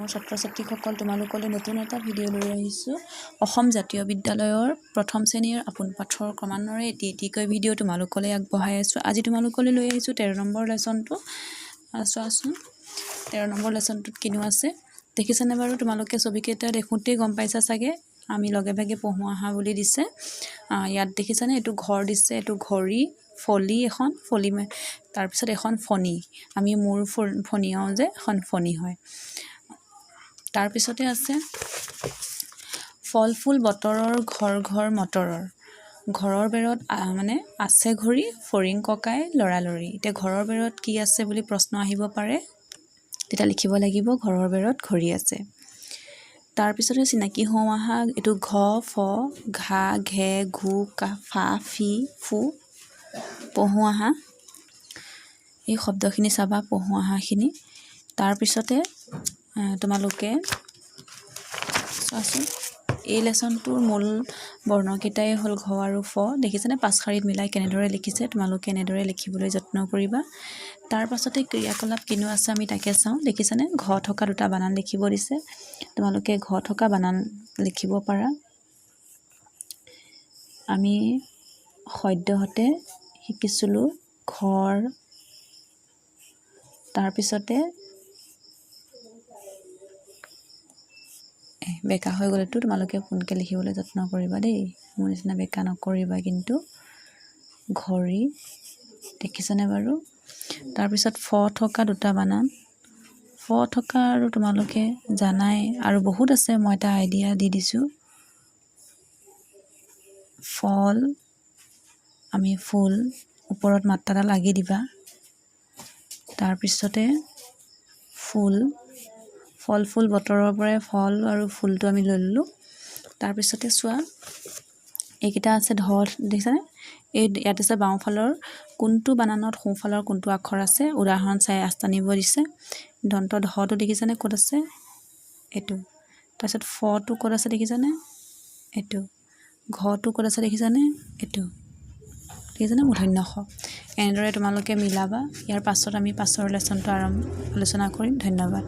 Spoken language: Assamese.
মোৰ ছাত্ৰ ছাত্ৰীসকল তোমালোকলৈ নতুন এটা ভিডিঅ' লৈ আহিছোঁ অসম জাতীয় বিদ্যালয়ৰ প্ৰথম শ্ৰেণীৰ আপোন পাঠৰ ক্ৰমান্বয়ে এটিকৈ ভিডিঅ' তোমালোকলৈ আগবঢ়াই আছোঁ আজি তোমালোকলৈ লৈ আহিছোঁ 13 নম্বৰ লেসনটো চোৱাচোন 13 নম্বৰ লেসনটোত কিনো আছে দেখিছানে বাৰু তোমালোকে ছবিকেইটা দেখোঁতেই গম পাইছা চাগে আমি লগে ভাগে পঢ়ো আহা বুলি দিছে ইয়াত দেখিছানে এটো ঘৰ দিছে এটো ঘড়ী ফলি এখন ফলি তাৰ পিছত এখন ফনি আমি মূৰ ফনিয়াও যে এখন ফনি হয় তাৰ পিছতে আছে ফল ফুল বতৰৰ ঘৰ ঘৰ মটৰৰ ঘৰৰ বেৰত মানে আছে ঘড়ী ফৰিং ককাই লৰালৰি এতিয়া ঘৰৰ বেৰত কি আছে বুলি প্ৰশ্ন আহিব পাৰে তেতিয়া লিখিব লাগিব ঘৰৰ বেৰত ঘড়ী আছে তাৰ পিছতে চিনাকি হওঁ আহা এটো ঘ ফ ঘা ঘে ঘু কা ফা ফি ফু পঢ়ো আহা এই শব্দখিনি চাবা পঢ়ো আহাখিনি তাৰ পিছতে তোমালোকে চোৱাচোন এই লেসনটোৰ মূল বৰ্ণকেইটাই হ'ল ঘ আৰু ফ দেখিছেনে পাঁচ শাৰীত মিলাই কেনেদৰে লিখিছে তোমালোকে এনেদৰে লিখিবলৈ যত্ন কৰিবা তাৰ পাছতে ক্ৰিয়াকলাপ কিনো আছে আমি তাকে চাওঁ দেখিছেনে ঘ থকা দুটা বানান লিখিব দিছে তোমালোকে ঘ থকা বানান লিখিব পাৰা আমি সদ্যহতে শিকিছিলোঁ ঘৰ তাৰ পিছতে বেকা হৈ গ'লেতো তোমালোকে পুনকে লিখিবলৈ যত্ন কৰিবা দেই মোৰ নিচিনা বেকা নকৰিবা কিন্তু ঘড়ী দেখিছানে বাৰু তাৰ পিছত ফ থকা দুটা বানান ফ থকা আৰু তোমালোকে জানাই আৰু বহুত আছে মই এটা আইডিয়া দি দিছোঁ ফল আমি ফুল ওপৰত মাত্ৰাডাল লাগি দিবা তাৰ পিছতে ফুল ফল ফুল বতৰৰ পৰাই ফল আৰু ফুলটো আমি লৈ ললোঁ তাৰ পিছতে চোৱা এইকেইটা আছে ধ দেখিছানে এই ইয়াত আছে বাওঁফালৰ কোনটো বানানত সোঁফালৰ কোনটো আখৰ আছে উদাহৰণ চাই আস্তানিব দিছে দন্ত ধটো দেখিছানে ক'ত আছে এইটো তাৰপিছত ফটো ক'ত আছে দেখিছানে এইটো ঘটো ক'ত আছে দেখিছানে এইটো দেখিছানে মূৰ্ধন্য ষ এনেদৰে তোমালোকে মিলাবা ইয়াৰ পাছত আমি পাছৰ লেসনটো আলোচনা কৰিম ধন্যবাদ